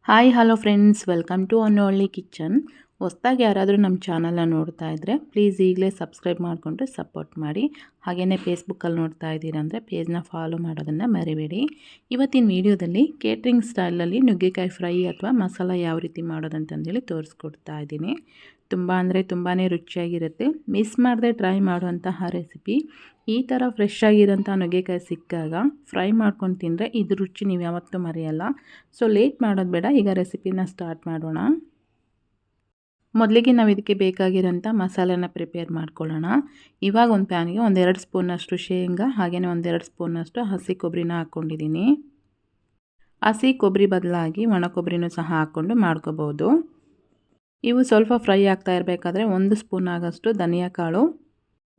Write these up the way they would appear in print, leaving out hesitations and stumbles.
Hi hello friends, welcome to Annolli kitchen. ಹೊಸ್ದಾಗಿ ಯಾರಾದರೂ ನಮ್ಮ ಚಾನಲ್ನ ನೋಡ್ತಾ ಇದ್ದರೆ ಪ್ಲೀಸ್ ಈಗಲೇ ಸಬ್ಸ್ಕ್ರೈಬ್ ಮಾಡಿಕೊಂಡ್ರೆ ಸಪೋರ್ಟ್ ಮಾಡಿ. ಹಾಗೆಯೇ ಫೇಸ್ಬುಕ್ಕಲ್ಲಿ ನೋಡ್ತಾ ಇದ್ದೀರಂದರೆ ಪೇಜ್ನ ಫಾಲೋ ಮಾಡೋದನ್ನು ಮರಿಬೇಡಿ. ಇವತ್ತಿನ ವೀಡಿಯೋದಲ್ಲಿ ಕೇಟ್ರಿಂಗ್ ಸ್ಟೈಲಲ್ಲಿ ನುಗ್ಗೆಕಾಯಿ ಫ್ರೈ ಅಥವಾ ಮಸಾಲ ಯಾವ ರೀತಿ ಮಾಡೋದಂತಂದೇಳಿ ತೋರಿಸ್ಕೊಡ್ತಾ ಇದ್ದೀನಿ. ತುಂಬ ಅಂದರೆ ತುಂಬಾ ರುಚಿಯಾಗಿರುತ್ತೆ. ಮಿಸ್ ಮಾಡದೆ ಟ್ರೈ ಮಾಡುವಂತಹ ರೆಸಿಪಿ. ಈ ಥರ ಫ್ರೆಶ್ ಆಗಿರೋಂಥ ನುಗ್ಗೆಕಾಯಿ ಸಿಕ್ಕಾಗ ಫ್ರೈ ಮಾಡ್ಕೊಂಡು ತಿಂದರೆ ಇದು ರುಚಿ ನೀವು ಯಾವತ್ತೂ ಮರೆಯಲ್ಲ. ಸೊ ಲೇಟ್ ಮಾಡೋದು ಬೇಡ, ಈಗ ರೆಸಿಪಿನ ಸ್ಟಾರ್ಟ್ ಮಾಡೋಣ. ಮೊದಲಿಗೆ ನಾವು ಇದಕ್ಕೆ ಬೇಕಾಗಿರೋಂಥ ಮಸಾಲೆನ ಪ್ರಿಪೇರ್ ಮಾಡ್ಕೊಳ್ಳೋಣ. ಇವಾಗ ಒಂದು ಪ್ಯಾನ್ಗೆ 1-2 ಸ್ಪೂನಷ್ಟು ಶೇಂಗಾ ಹಾಗೆಯೇ 1-2 ಸ್ಪೂನಷ್ಟು ಹಸಿ ಕೊಬ್ಬರಿನ ಹಾಕ್ಕೊಂಡಿದ್ದೀನಿ. ಹಸಿ ಕೊಬ್ಬರಿ ಬದಲಾಗಿ ಒಣ ಕೊಬ್ಬರಿನೂ ಸಹ ಹಾಕ್ಕೊಂಡು ಮಾಡ್ಕೋಬೋದು. ಇವು ಸ್ವಲ್ಪ ಫ್ರೈ ಆಗ್ತಾ ಇರಬೇಕಾದ್ರೆ 1 ಸ್ಪೂನ್ ಆಗೋಷ್ಟು ಧನಿಯಾ ಕಾಳು,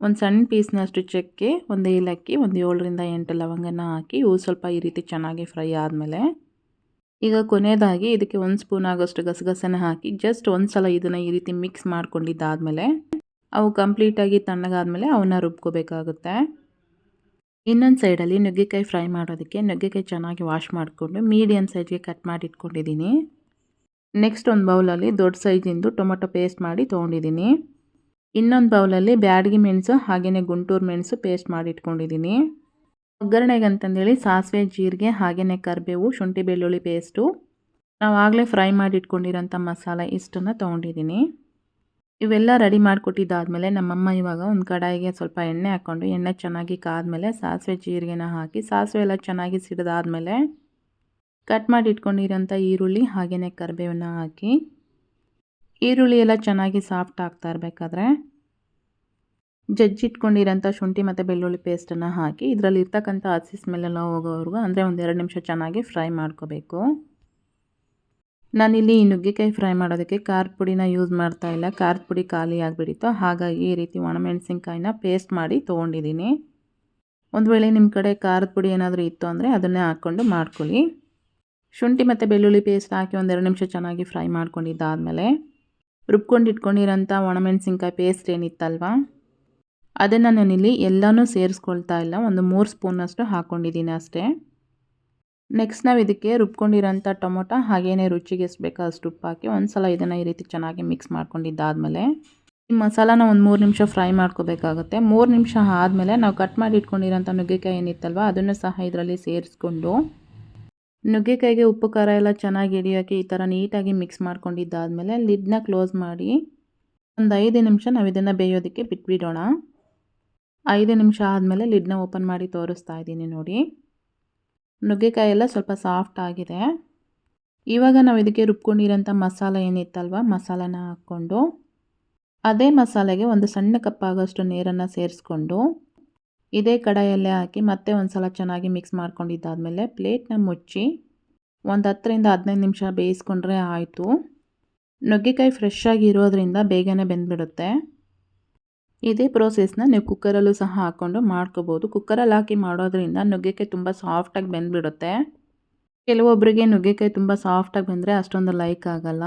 ಒಂದು ಸಣ್ಣ ಪೀಸ್ನಷ್ಟು ಚಕ್ಕೆ, ಒಂದು ಏಲಕ್ಕಿ, ಒಂದು 7ರಿಂದ 8 ಲವಂಗನ ಹಾಕಿ ಇವು ಸ್ವಲ್ಪ ಈ ರೀತಿ ಚೆನ್ನಾಗಿ ಫ್ರೈ ಆದಮೇಲೆ ಈಗ ಕೊನೆಯದಾಗಿ ಇದಕ್ಕೆ 1 ಸ್ಪೂನ್ ಆಗೋಷ್ಟು ಗಸಗಸೆನ ಹಾಕಿ ಜಸ್ಟ್ ಒಂದು ಸಲ ಇದನ್ನು ಈ ರೀತಿ ಮಿಕ್ಸ್ ಮಾಡ್ಕೊಂಡಿದ್ದಾದಮೇಲೆ ಅವು ಕಂಪ್ಲೀಟಾಗಿ ತಣ್ಣಗಾದ್ಮೇಲೆ ಅವನ್ನ ರುಬ್ಕೋಬೇಕಾಗುತ್ತೆ. ಇನ್ನೊಂದು ಸೈಡಲ್ಲಿ ನುಗ್ಗೆಕಾಯಿ ಫ್ರೈ ಮಾಡೋದಕ್ಕೆ ನುಗ್ಗೆಕಾಯಿ ಚೆನ್ನಾಗಿ ವಾಶ್ ಮಾಡಿಕೊಂಡು ಮೀಡಿಯಮ್ ಸೈಜ್ಗೆ ಕಟ್ ಮಾಡಿ ಇಟ್ಕೊಂಡಿದ್ದೀನಿ. ನೆಕ್ಸ್ಟ್ ಒಂದು ಬೌಲಲ್ಲಿ ದೊಡ್ಡ ಸೈಜಿಂದು ಟೊಮೊಟೊ ಪೇಸ್ಟ್ ಮಾಡಿ ತೊಗೊಂಡಿದ್ದೀನಿ. ಇನ್ನೊಂದು ಬೌಲಲ್ಲಿ ಬ್ಯಾಡಗಿ ಮೆಣಸು ಹಾಗೆಯೇ ಗುಂಟೂರು ಮೆಣಸು ಪೇಸ್ಟ್ ಮಾಡಿ ಇಟ್ಕೊಂಡಿದ್ದೀನಿ. ಒಗ್ಗರಣೆಗೆ ಅಂತಂದೇಳಿ ಸಾಸಿವೆ, ಜೀರಿಗೆ ಹಾಗೆಯೇ ಕರಿಬೇವು, ಶುಂಠಿ ಬೆಳ್ಳುಳ್ಳಿ ಪೇಸ್ಟು, ನಾವು ಆಗಲೇ ಫ್ರೈ ಮಾಡಿ ಇಟ್ಕೊಂಡಿರೋಂಥ ಮಸಾಲೆ ಇಷ್ಟನ್ನು ತೊಗೊಂಡಿದ್ದೀನಿ. ಇವೆಲ್ಲ ರೆಡಿ ಮಾಡಿಕೊಟ್ಟಿದ್ದಾದಮೇಲೆ ನಮ್ಮಮ್ಮ ಇವಾಗ ಒಂದು ಕಡಾಯಿಗೆ ಸ್ವಲ್ಪ ಎಣ್ಣೆ ಹಾಕ್ಕೊಂಡು ಎಣ್ಣೆ ಚೆನ್ನಾಗಿ ಕಾದ್ಮೇಲೆ ಸಾಸಿವೆ ಜೀರಿಗೆನ ಹಾಕಿ ಸಾಸಿವೆ ಎಲ್ಲ ಚೆನ್ನಾಗಿ ಸಿಡಿದಾದ್ಮೇಲೆ ಕಟ್ ಮಾಡಿ ಇಟ್ಕೊಂಡಿರೋಂಥ ಈರುಳ್ಳಿ ಹಾಗೆಯೇ ಕರಿಬೇವನ್ನ ಹಾಕಿ ಈರುಳ್ಳಿ ಎಲ್ಲ ಚೆನ್ನಾಗಿ ಸಾಫ್ಟ್ ಆಗ್ತಾ ಇರಬೇಕಾದ್ರೆ ಜಜ್ಜಿಟ್ಕೊಂಡಿರೋಂಥ ಶುಂಠಿ ಮತ್ತು ಬೆಳ್ಳುಳ್ಳಿ ಪೇಸ್ಟನ್ನು ಹಾಕಿ ಇದರಲ್ಲಿ ಇರ್ತಕ್ಕಂಥ ಹಸಿ ಸ್ಮೆಲ್ಲೆಲ್ಲ ಹೋಗೋವರೆಗೂ ಅಂದರೆ 1-2 ನಿಮಿಷ ಚೆನ್ನಾಗಿ ಫ್ರೈ ಮಾಡ್ಕೋಬೇಕು. ನಾನಿಲ್ಲಿ ಈ ನುಗ್ಗೆಕಾಯಿ ಫ್ರೈ ಮಾಡೋದಕ್ಕೆ ಖಾರದ ಪುಡಿನ ಯೂಸ್ ಮಾಡ್ತಾ ಇಲ್ಲ. ಖಾರದ ಪುಡಿ ಖಾಲಿ ಆಗಿಬಿಟ್ಟಿತ್ತು, ಹಾಗಾಗಿ ಈ ರೀತಿ ಒಣಮೆಣಸಿನ್ಕಾಯಿನ ಪೇಸ್ಟ್ ಮಾಡಿ ತೊಗೊಂಡಿದ್ದೀನಿ. ಒಂದು ವೇಳೆ ನಿಮ್ಮ ಕಡೆ ಖಾರದ ಪುಡಿ ಏನಾದರೂ ಇತ್ತು ಅಂದರೆ ಅದನ್ನೇ ಹಾಕ್ಕೊಂಡು ಮಾಡ್ಕೊಳ್ಳಿ. ಶುಂಠಿ ಮತ್ತು ಬೆಳ್ಳುಳ್ಳಿ ಪೇಸ್ಟ್ ಹಾಕಿ 1-2 ನಿಮಿಷ ಚೆನ್ನಾಗಿ ಫ್ರೈ ಮಾಡ್ಕೊಂಡಿದ್ದಾದಮೇಲೆ ರುಬ್ಕೊಂಡು ಇಟ್ಕೊಂಡಿರೋಂಥ ಒಣಮೆಣಸಿನ್ಕಾಯಿ ಪೇಸ್ಟ್ ಏನಿತ್ತಲ್ವ ಅದನ್ನು ನಾನಿಲ್ಲಿ ಎಲ್ಲನೂ ಸೇರಿಸ್ಕೊಳ್ತಾ ಇಲ್ಲ, ಒಂದು 3 ಸ್ಪೂನಷ್ಟು ಹಾಕ್ಕೊಂಡಿದ್ದೀನಿ ಅಷ್ಟೇ. ನೆಕ್ಸ್ಟ್ ನಾವು ಇದಕ್ಕೆ ರುಬ್ಕೊಂಡಿರೋಂಥ ಟೊಮೊಟೊ ಹಾಗೆಯೇ ರುಚಿಗೆ ಎಷ್ಟು ಬೇಕೋ ಅಷ್ಟು ಉಪ್ಪು ಹಾಕಿ ಒಂದು ಸಲ ಇದನ್ನು ಈ ರೀತಿ ಚೆನ್ನಾಗಿ ಮಿಕ್ಸ್ ಮಾಡ್ಕೊಂಡಿದ್ದಾದಮೇಲೆ ಈ ಮಸಾಲಾನ ಒಂದು 3 ನಿಮಿಷ ಫ್ರೈ ಮಾಡ್ಕೋಬೇಕಾಗುತ್ತೆ. 3 ನಿಮಿಷ ಆದಮೇಲೆ ನಾವು ಕಟ್ ಮಾಡಿ ಇಟ್ಕೊಂಡಿರೋಂಥ ನುಗ್ಗೆಕಾಯಿ ಏನಿತ್ತಲ್ವ ಅದನ್ನು ಸಹ ಇದರಲ್ಲಿ ಸೇರಿಸ್ಕೊಂಡು ನುಗ್ಗೆಕಾಯಿಗೆ ಉಪ್ಪು ಖಾರ ಎಲ್ಲ ಚೆನ್ನಾಗಿ ಹಿಡಿಯೋಕ್ಕೆ ಈ ಥರ ನೀಟಾಗಿ ಮಿಕ್ಸ್ ಮಾಡ್ಕೊಂಡಿದ್ದಾದಮೇಲೆ ಲಿಡ್ನ ಕ್ಲೋಸ್ ಮಾಡಿ ಒಂದು 5 ನಿಮಿಷ ನಾವು ಇದನ್ನು ಬೇಯೋದಕ್ಕೆ ಬಿಟ್ಬಿಡೋಣ. 5 ನಿಮಿಷ ಆದಮೇಲೆ ಲಿಡ್ನ ಓಪನ್ ಮಾಡಿ ತೋರಿಸ್ತಾ ಇದ್ದೀನಿ ನೋಡಿ. ನುಗ್ಗೆಕಾಯಿ ಎಲ್ಲ ಸ್ವಲ್ಪ ಸಾಫ್ಟ್ ಆಗಿದೆ. ಇವಾಗ ನಾವು ಇದಕ್ಕೆ ರುಬ್ಕೊಂಡಿರೋಂಥ ಮಸಾಲೆ ಏನಿತ್ತಲ್ವ ಮಸಾಲೆನ ಹಾಕ್ಕೊಂಡು ಅದೇ ಮಸಾಲೆಗೆ ಒಂದು ಸಣ್ಣ ಕಪ್ ಆಗೋಷ್ಟು ನೀರನ್ನು ಸೇರಿಸ್ಕೊಂಡು ಇದೇ ಕಡಾಯಲ್ಲೇ ಹಾಕಿ ಮತ್ತೆ ಒಂದು ಸಲ ಚೆನ್ನಾಗಿ ಮಿಕ್ಸ್ ಮಾಡ್ಕೊಂಡಿದ್ದಾದಮೇಲೆ ಪ್ಲೇಟ್ನ ಮುಚ್ಚಿ ಒಂದು 10ರಿಂದ 15 ನಿಮಿಷ ಬೇಯಿಸ್ಕೊಂಡ್ರೆ ಆಯಿತು. ನುಗ್ಗೆಕಾಯಿ ಫ್ರೆಶ್ ಆಗಿ ಇರೋದ್ರಿಂದ ಬೇಗನೆ ಬೆಂದ್ಬಿಡುತ್ತೆ. ಇದೇ ಪ್ರೋಸೆಸ್ನ ನೀವು ಕುಕ್ಕರಲ್ಲೂ ಸಹ ಹಾಕ್ಕೊಂಡು ಮಾಡ್ಕೋಬೋದು. ಕುಕ್ಕರಲ್ಲಿ ಹಾಕಿ ಮಾಡೋದ್ರಿಂದ ನುಗ್ಗೆಕಾಯಿ ತುಂಬ ಸಾಫ್ಟಾಗಿ ಬೆಂದ್ಬಿಡುತ್ತೆ. ಕೆಲವೊಬ್ಬರಿಗೆ ನುಗ್ಗೆಕಾಯಿ ತುಂಬ ಸಾಫ್ಟಾಗಿ ಬೆಂದರೆ ಅಷ್ಟೊಂದು ಲೈಕ್ ಆಗಲ್ಲ.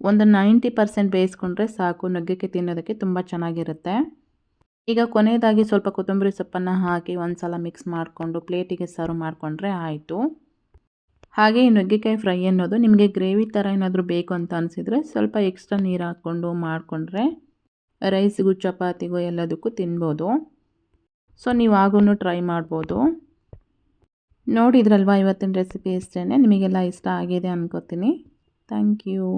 ಒಂದು 90% ಬೇಯಿಸ್ಕೊಂಡ್ರೆ ಸಾಕು, ನುಗ್ಗೆಕಾಯಿ ತಿನ್ನೋದಕ್ಕೆ ತುಂಬ ಚೆನ್ನಾಗಿರುತ್ತೆ. ಈಗ ಕೊನೆಯದಾಗಿ ಸ್ವಲ್ಪ ಕೊತ್ತಂಬರಿ ಸೊಪ್ಪನ್ನು ಹಾಕಿ ಒಂದು ಸಲ ಮಿಕ್ಸ್ ಮಾಡಿಕೊಂಡು ಪ್ಲೇಟಿಗೆ ಸರ್ವ್ ಮಾಡಿಕೊಂಡ್ರೆ ಆಯಿತು. ಹಾಗೆ ಈ ನುಗ್ಗೆಕಾಯಿ ಫ್ರೈ ಅನ್ನೋದು ನಿಮಗೆ ಗ್ರೇವಿ ಥರ ಏನಾದರೂ ಬೇಕು ಅಂತ ಅನಿಸಿದರೆ ಸ್ವಲ್ಪ ಎಕ್ಸ್ಟ್ರಾ ನೀರು ಹಾಕ್ಕೊಂಡು ಮಾಡಿಕೊಂಡ್ರೆ ರೈಸ್ಗೂ ಚಪಾತಿಗೂ ಎಲ್ಲದಕ್ಕೂ ತಿನ್ಬೋದು. ಸೊ ನೀವು ಆಗೂ ಟ್ರೈ ಮಾಡ್ಬೋದು. ನೋಡಿದ್ರಲ್ವ ಇವತ್ತಿನ ರೆಸಿಪಿ ಇಷ್ಟೇ. ನಿಮಗೆಲ್ಲ ಇಷ್ಟ ಆಗಿದೆ ಅನ್ಕೋತೀನಿ. Thank you.